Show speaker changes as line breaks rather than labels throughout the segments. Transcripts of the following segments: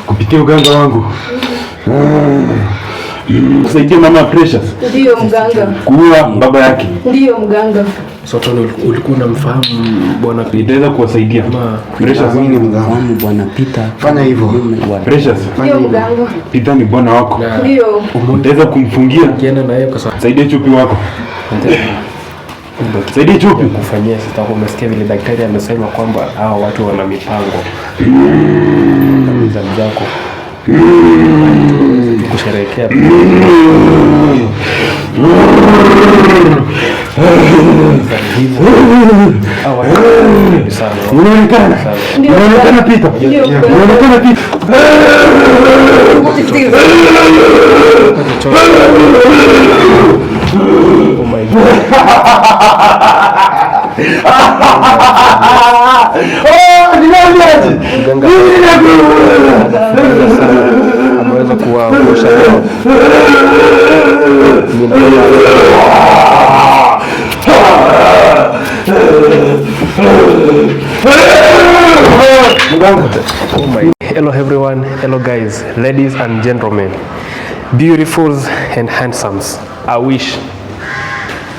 Kupitia uganga wangu kusaidia mama Precious.
Ndio mganga.
Kuua baba yake.
Ndio mganga.
Sote ulikuwa unamfahamu bwana Peter?
Nitaweza kuwasaidia.
Precious ni mfahamu bwana Peter.
Fanya hivyo. Precious.
Ndio mganga.
Peter ni bwana wako.
Ndio.
Utaweza kumfungia.
Kienda na yeye kwa sababu
Saidia chupi wako. Saidia chupi
kufanyia sasa. Umesikia vile daktari amesema kwamba hao watu wana mipango. Mzazi wako. Kusherehekea.
Unaonekana Peter. Unaonekana Peter.
Oh my God. Ameweza kuwaosha leo. Hello everyone, hello guys, ladies and gentlemen, beautifuls and handsomes. I wish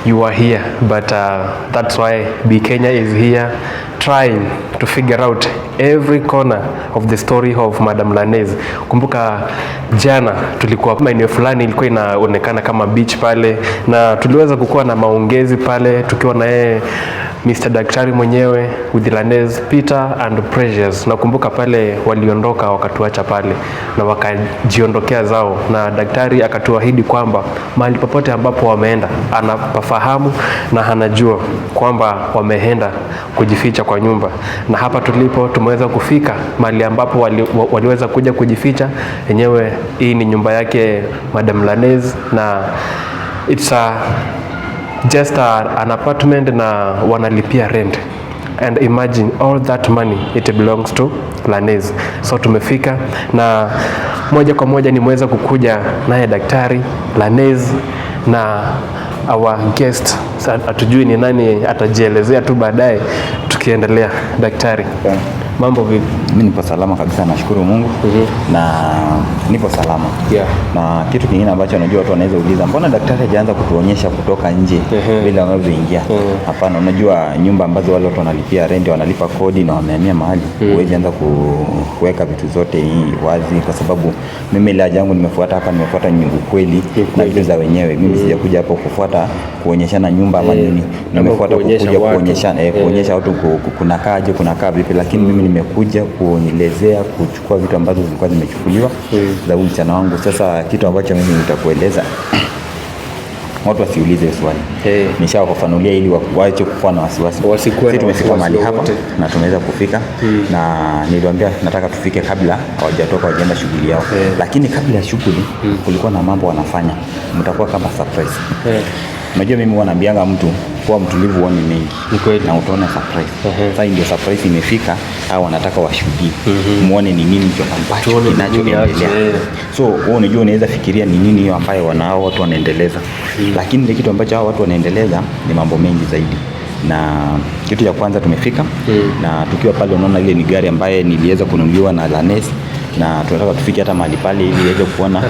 you are here, but that's why B Kenya is here trying to figure out every corner of the story of Madam Lanez. Kumbuka jana tulikuwa maeneo fulani ilikuwa inaonekana kama beach pale, na tuliweza kukuwa na maongezi pale tukiwa na yeye Mr. Daktari mwenyewe with Lanez, Peter and Precious. Na kumbuka pale waliondoka wakatuacha pale na wakajiondokea zao, na daktari akatuahidi kwamba mahali popote ambapo wameenda anapafahamu na anajua kwamba wameenda kujificha kwa nyumba. Na hapa tulipo tumeweza kufika mahali ambapo waliweza kuja kujificha. Yenyewe hii ni nyumba yake Madam Lanez, na it's just an apartment na wanalipia rent, and imagine all that money it belongs to Lanez. So tumefika na moja kwa moja nimeweza kukuja naye daktari Lanez na our guest. Hatujui ni nani, atajielezea tu baadaye tukiendelea. Daktari, mambo vipi?
Mimi nipo salama kabisa, nashukuru Mungu. Na nipo salama. Na kitu kingine ambacho najua watu wanaweza uliza, mbona daktari hajaanza kutuonyesha kutoka nje vile wanavyoingia? Hapana, unajua nyumba ambazo wale watu wanalipia rent, wanalipa kodi na wamehamia mahali, huwezi anza kuweka vitu zote hii wazi, kwa sababu mimi la jangu nimefuata hapa, nimefuata nyumba kweli na vitu za wenyewe. Mimi sijakuja hapo kufuata kuonyeshana nyumba ama nini. Nimefuata kuja kuonyesha watu kunakaa vipi, lakini mimi nimekuja kuelezea kuchukua vitu ambazo zilikuwa zimechukuliwa za huyu msichana wangu. Sasa kitu ambacho mimi nitakueleza, watu wasiulize swali. Nishawafafanulia ili waache kuwa na wasiwasi. Sisi tumefika mahali hapa na tumeweza kufika, na niliwaambia nataka tufike kabla hawajatoka wajienda shughuli yao. Lakini kabla ya shughuli kulikuwa na mambo wanafanya, mtakuwa kama surprise. Unajua mimi huwa naambianga mtu kuwa mtulivu uone mengi na utaona surprise. Sasa ndio surprise imefika, au wanataka washuhudie muone ni nini hicho ambacho kinachoendelea. So wewe unajua unaweza fikiria ni nini hiyo ambayo wanao watu wanaendeleza, lakini ile kitu ambacho hao watu wanaendeleza ni mambo mengi zaidi. Na kitu cha kwanza tumefika na tukiwa pale, unaona ile ni gari ambaye niliweza kununuliwa na Lanez, na tunataka tufike hata mahali pale ili iweze kuona.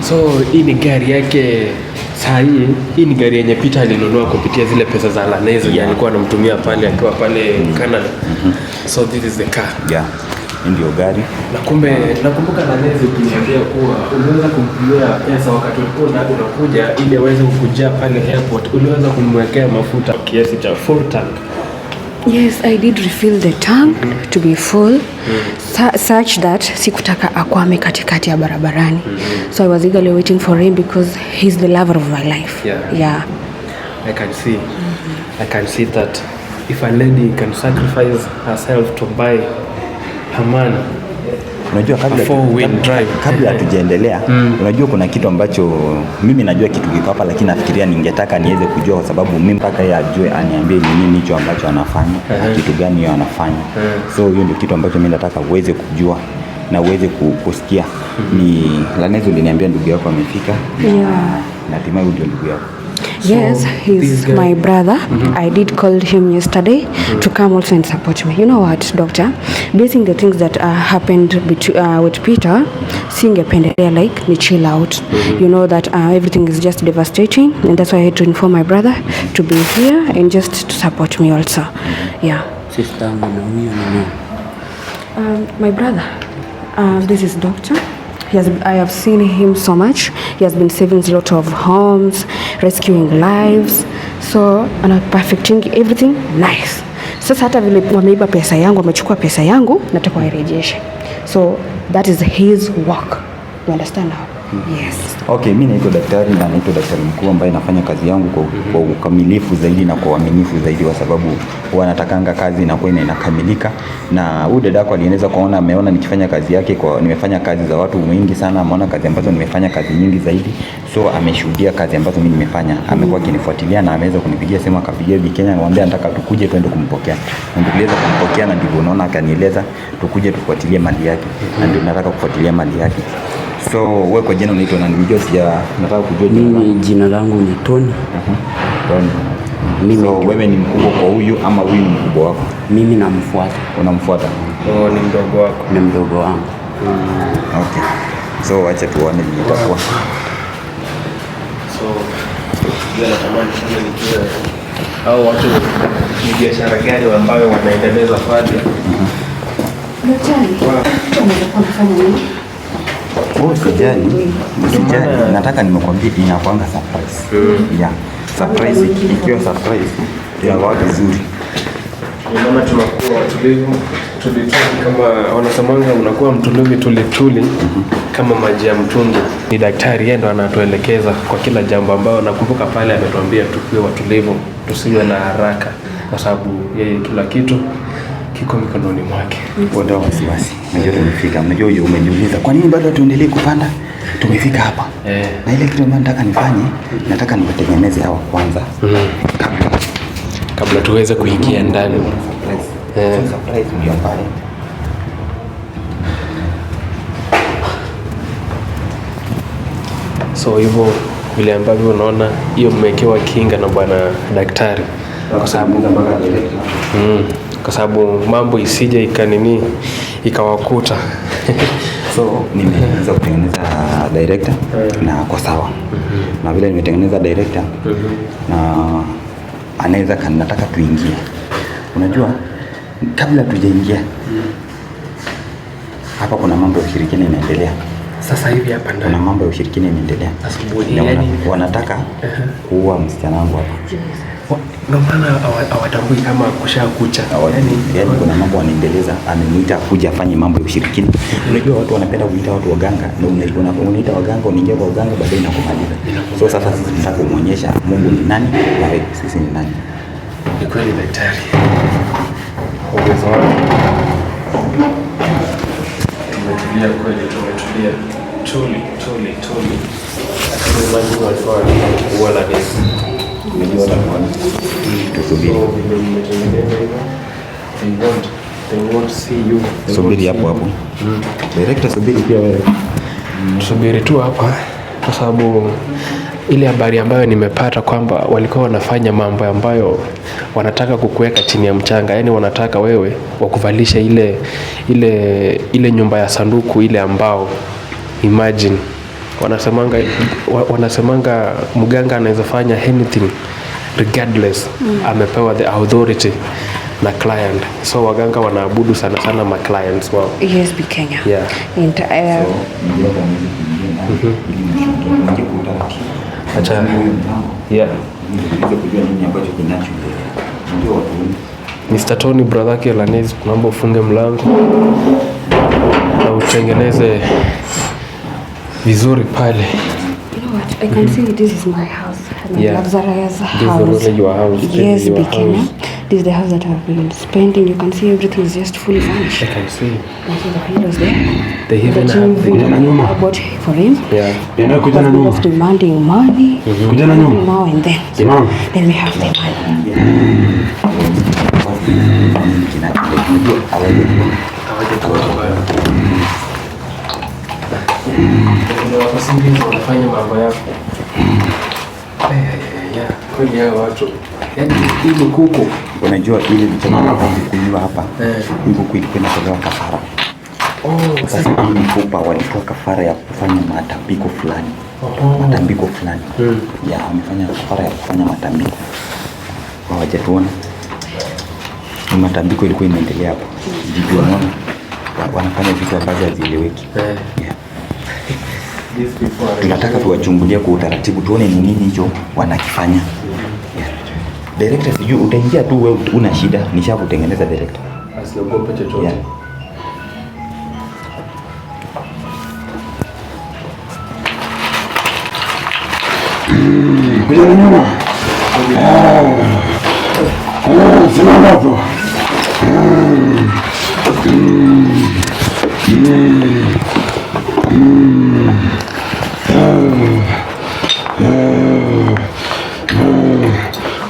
So hii ni gari yake. Hii ni gari yenye Peter alinunua kupitia zile pesa za Lanez alikuwa anamtumia pale akiwa pale Canada. So this is the car.
Ndio gari.
Nakumbuka Lanez ukiniambia kuwa uliweza kumtumia pesa wakati ulikuwa unakuja ili aweze kukujia pale airport. Uliweza kumwekea mafuta kiasi cha full tank.
Yes, I did refill the tank to be full, such that sikutaka akwame katikati ya barabarani. So I was eagerly waiting for him because he's the lover of my life. Yeah.
I can see that if a lady can sacrifice herself to buy a man.
Unajua kabla hatujaendelea, unajua kuna kitu ambacho mimi najua kitu kiko hapa, lakini nafikiria ningetaka niweze kujua, kwa sababu mimi mpaka yeye ajue, aniambie ni nini hicho ambacho anafanya, kitu gani yeye anafanya. So hiyo ndio kitu ambacho mimi nataka uweze kujua na uweze kusikia. Ni Lanez uliniambia ndugu yako amefika. Na hatimaye ndio ndugu yako.
Yes, he's my brother. I did call him yesterday to come also and support me. You know what, doctor? Basing the things that happened with Peter, singependelea like ni chill out. You know that everything is just devastating, and that's why I had to inform my brother to be here and just to support me also. Yeah.
Sister,
My brother, this is doctor. I have seen him so much. He has been saving a lot of homes, rescuing lives, so perfecting everything nice. Sasa hata vile wameiba pesa yangu, wamechukua pesa yangu, nataka wairejeshe. So that is his work. You understand now? Yes.
Okay, mimi naitwa daktari na naitwa daktari mkuu ambaye nafanya kazi yangu kwa ukamilifu zaidi na kwa uaminifu zaidi, kwa sababu huwa natakanga kazi inakuwa inakamilika. Na huyu dadako alieneza kuona, ameona nikifanya kazi yake, kwa nimefanya kazi za watu wengi sana, ameona kazi ambazo nimefanya kazi nyingi zaidi. So ameshuhudia kazi ambazo mimi nimefanya. Amekuwa akinifuatilia na ameweza kunipigia simu, akapigia Bikenya akamwambia nataka tukuje twende kumpokea. Na tuliweza kumpokea, na ndivyo unaona akanieleza tukuje tufuatilie mali yake. Na ndio nataka kufuatilia mali yake. So wewe kwa jina unaitwa nani? Nataka kujua jina.
Mimi jina langu ni Tony.
Tony. So wewe ni mkubwa kwa huyu ama huyu ni mkubwa wako?
Mimi namfuata.
Unamfuata?
Ni mdogo wako?
Ni mdogo wangu.
Okay. So acha tuone nini itakuwa.
So natamani sana nijue au watu ni biashara gani ambayo wanaendeleza pale.
Usijali, nataka nimekwambia inakuanga surprise. Yeah, surprise ikiwa surprise inakuwa vizuri.
Mama, tunakuwa watulivu, tulituli kama wanasemanga, unakuwa mtulivu tulituli kama maji ya mtungi. Ni daktari, yeye ndo anatuelekeza kwa kila jambo ambalo nakumbuka pale ametuambia tukiwe watulivu, tusiwe na haraka, kwa sababu yeye kila kitu kiko mikononi mwake.
Ndio wasiwasi. Unajua tumefika. Unajua huyo umeniuliza kwa nini bado tuendelee kupanda? Tumefika hapa. Na ile kitu ambayo nataka nifanye, nataka niwatengeneze hawa kwanza.
Kabla tuweze kuingia ndani.
Surprise ndio pale.
So hivyo vile ambavyo unaona hiyo mmewekewa kinga na bwana daktari, kwa sababu mambo isije ikanini ikawakuta.
So nimeweza kutengeneza director na kwa sawa. Na vile nimetengeneza director na anaweza nataka tuingie. Unajua kabla tujaingia hapa kuna mambo ya ushirikiano inaendelea.
Sasa hivi hapa ndani
kuna mambo ya ushirikiano inaendelea. Wanataka kuua msichana wangu hapa.
Ndio maana hawatambui kama kushakucha.
Yaani kuna mambo wanaendeleza, ameniita kuja afanye mambo ya ushirikina. Unajua watu wanapenda kuita watu waganga, na unaita waganga, unaingia kwa waganga baadaye inakumaliza. So sasa sisi tunataka kumuonyesha Mungu ni nani na sisi ni nani.
Ni kweli daktari. Uwezo wako. Tumetulia kweli, tumetulia. Tuli. Akasema Mungu alikuwa wala nesi.
Subiri hapo. Director, subiri pia wewe.
Subiri tu hapa, kwa sababu ile habari ambayo nimepata kwamba walikuwa wanafanya mambo ambayo wanataka kukuweka chini ya mchanga, yani wanataka wewe wakuvalisha ile nyumba ya sanduku ile ambao, imagine, wanasemanga mganga anaweza fanya anything regardless. Amepewa the authority na client, so waganga wanaabudu sana ma clients wao.
Yes, Bikenya.
Yeah. Acha. Yeah. Mr. Tony, brother yake Lanez, naomba ufunge mlango na utengeneze vizuri pale.
You know what? I can see this is my house.
Yeah.
Lazara's house.
This is really your house.
Yes, Bikenya. This is the house that I've been spending. You can see everything is just fully furnished.
I can see.
You can see the pillows there.
They even have
I bought for him.
Yeah.
He was demanding money. Now and then. Then we have the money.
Wanafanya mambo yako. Yeah, kweli hao watu. Yaani hii kuku.
Unajua ile mchana kuliwa hapa. Hii kuku ilikuwa inatolewa kafara. Sasa hii mfupa walitoa kafara ya kufanya matambiko fulani. Matambiko fulani. Ya wamefanya kafara ya kufanya matambiko. Hawajatuona. Ni matambiko ilikuwa inaendelea hapo. Jiji unaona. Wanafanya vitu ambavyo hazieleweki. Tunataka tuwachungulie kwa utaratibu tuone ni nini hicho wanakifanya. Director sijui utaingia tu wewe una shida nishakutengeneza director.
Asiogope chochote.
Kuja nyuma. Simama hapo.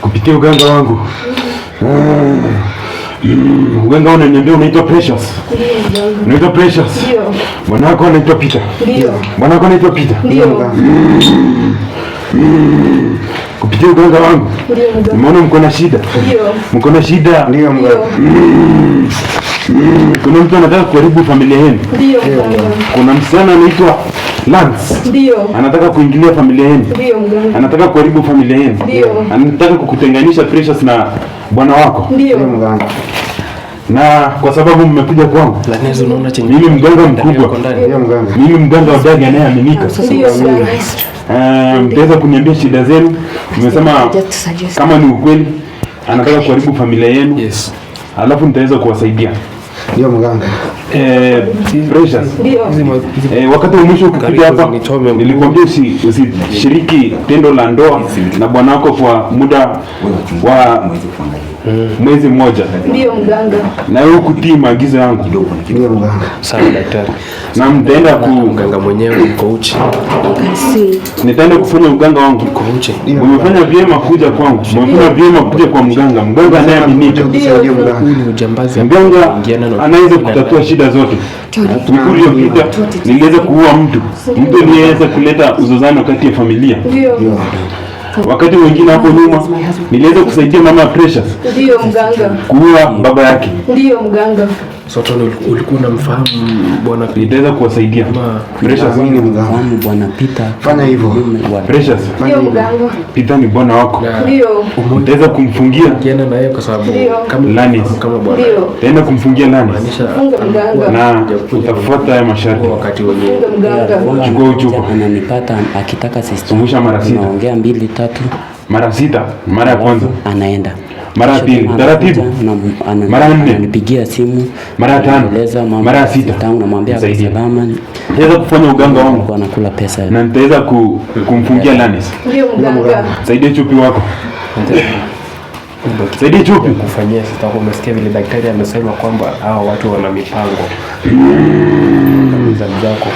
Kupitia uganga wangu. Uganga unaniambia unaitwa Precious. Unaitwa Precious.
Ndio.
Mwanako anaitwa Peter.
Ndio.
Mwanako anaitwa Peter.
Ndio.
Kupitia uganga wangu.
Ndio.
Nimeona mko na shida.
Ndio.
Mko na shida.
Ndio.
Kuna mtu anataka kuharibu familia yenu.
Ndio.
Kuna msichana anaitwa Lance.
Ndio.
Anataka kuingilia familia yenu.
Ndio mganga.
Anataka kuharibu familia yenu.
Ndio.
Anataka kukutenganisha Precious na bwana wako.
Ndio.
Na kwa sababu mmekuja kwangu,
Lanezo unaona chenye.
mimi mganga mkubwa. Mimi mganga hodari anayeaminika. Mtaweza kuniambia shida zenu. Nimesema kama ni ukweli anataka kuharibu familia yenu.
Yes.
Alafu nitaweza kuwasaidia.
Ndio mganga.
Precious.
Ndio.
Wakati wa mwisho ukifika hapa nilikwambia usishiriki tendo la ndoa na bwana wako kwa muda wa mwezi mmoja.
Ndio mganga.
Na wewe kutii maagizo yangu.
Ndio mganga.
Sawa daktari.
Na mtaenda
Mganga mwenyewe uko uchi.
nitaenda kufanya uganga wangu.
Uko uchi.
Umefanya vyema kuja kwangu. Umefanya vyema kuja kwa mganga. Mganga anayeaminika.
Ndio mganga.
Huu ni ujambazi.
Mganga anaweza kutatua shida zote. Siku iliyopita niliweza kuua mtu aliyeweza kuleta uzozano kati ya familia.
Ndio.
Wakati mwingine hapo nyuma niliweza kusaidia mama ya Precious
Ndio mganga.
kuua baba yake.
Ndio mganga.
Soto ulikuwa unamfahamu bwana Peter.
Nitaweza kuwasaidia. Precious
Mimi ni mganga.
Fahamu bwana Peter.
Fanya hivyo.
Precious.
Ndio mganga.
Peter ni bwana wako.
Ndio.
Nitaweza kumfungia
Kiana na yeye kwa sababu
Lanis.
kama bwana.
Ndio.
Nitaenda kumfungia Lanis.
Funga mganga.
Na utafuata haya masharti.
Wakati wenyewe.
Funga mganga.
Chukua uchupa.
Ananipata akitaka system.
Zungusha mara sita.
Naongea 2 3
Mara sita. Mara ya kwanza.
anaenda.
Mara ya pili. Taratibu. Mara nne.
Ananipigia simu.
Mara ya tano. Mara ya sita.
Tangu namwambia salama.
Nitaweza kufanya uganga wangu.
Kwa anakula pesa.
Na nitaweza kumfungia Lanis.
Ndio mganga.
Saidia chupi wako. Saidia chupi.
Kufanyia sasa umesikia vile daktari amesema kwamba hao watu wana mipango. Zamu zako.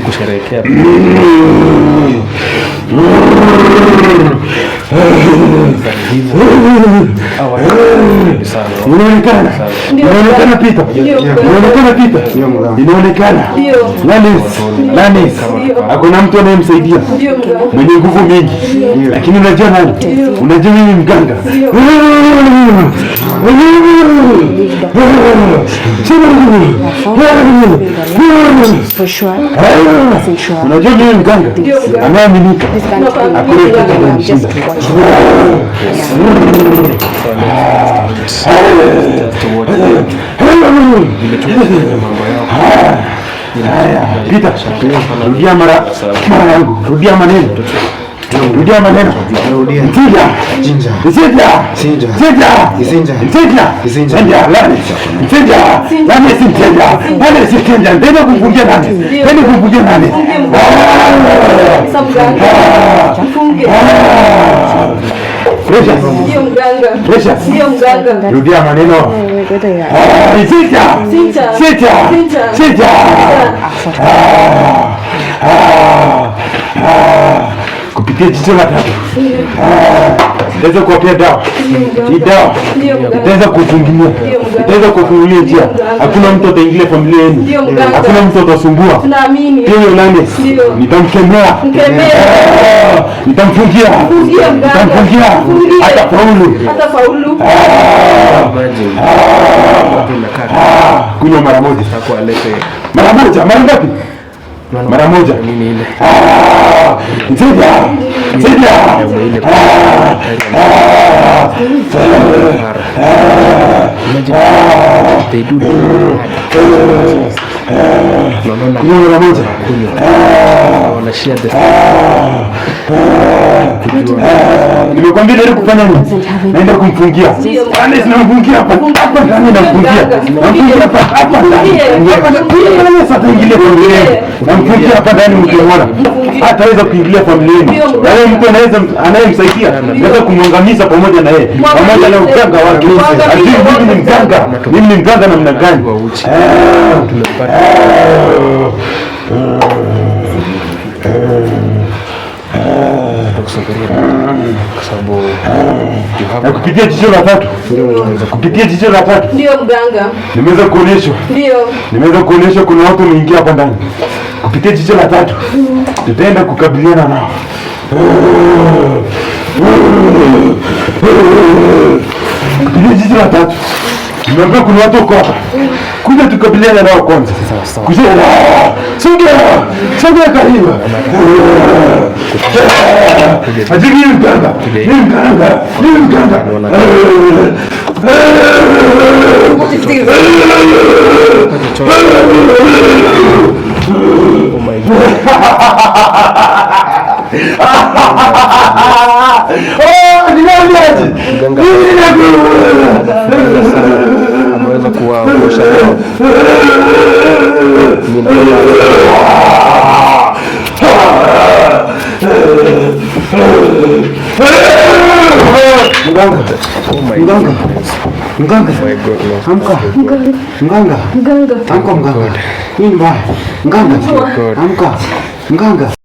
Kusherehekea.
Inaonekana Peter. Inaonekana Peter. Inaonekana Lanis hakuna mtu anayemsaidia, mwenye nguvu mingi. Lakini unajua nani? Unajua mimi mganga. Unajua mimi mganga anayeaminika. Peter, rudia mara yangu, rudia maneno. Rudia maneno. Mtija. Mtija. Mtija. Mtija. Mtija. Nani si mtija? Ndio kumfungia nani? Ndio kumfungia nani? Precious.
Ndio mganga.
Precious.
Ndio mganga.
Rudia maneno. Sita. Kupitia jicho la tatu. Nitaweza kuwapea dawa. Hii dawa itaweza kufungilia. Nitaweza kufungulia njia. Hakuna mtu ataingilia familia yenu.
Ndio mganga.
Hakuna mtu atasumbua.
Tunaamini.
Pia Yolande.
Ndio.
Nitamkemea. Nitamfungia. Nitamfungia. Hata faulu.
Hata faulu.
Kunywa mara moja. Mara moja. Mara ngapi? Mara moja. Nini ile? Nsaidia.
They do
mara moja.
Wana share the
nimekwambia ndio kufanya nini? Naenda kumfungia. Yaani sinamfungia hapa. Hapa ndani namfungia. Namfungia hapa ndani. Ndio sasa ingilia familia. Namfungia hapa ndani mkiona. Hataweza kuingilia familia yenu. Yale mtu anayemsaidia anaweza kumwangamiza pamoja na yeye. Pamoja na uganga wake. Ajui mimi ni mganga. Mimi ni mganga namna gani? Kupitia jicho la tatu. Kupitia jicho la tatu.
Ndio mganga.
Nimeweza kuonyeshwa.
Ndio.
Nimeweza kuonyeshwa kuna watu wameingia hapa ndani. Kupitia jicho la tatu. Tutaenda kukabiliana nao. Kupitia jicho la tatu. Nimeambia kuna watu wako hapa. Kuja tukabiliane nao kwanza. Kuja. Sogea karibu. Ajiki ni mganga. Ni mganga.
Oh my God. Ameweza kuwaosha
Mganga. Amka. Mganga. Amka mganga. Nini mbaya? Mganga. Amka. Mganga.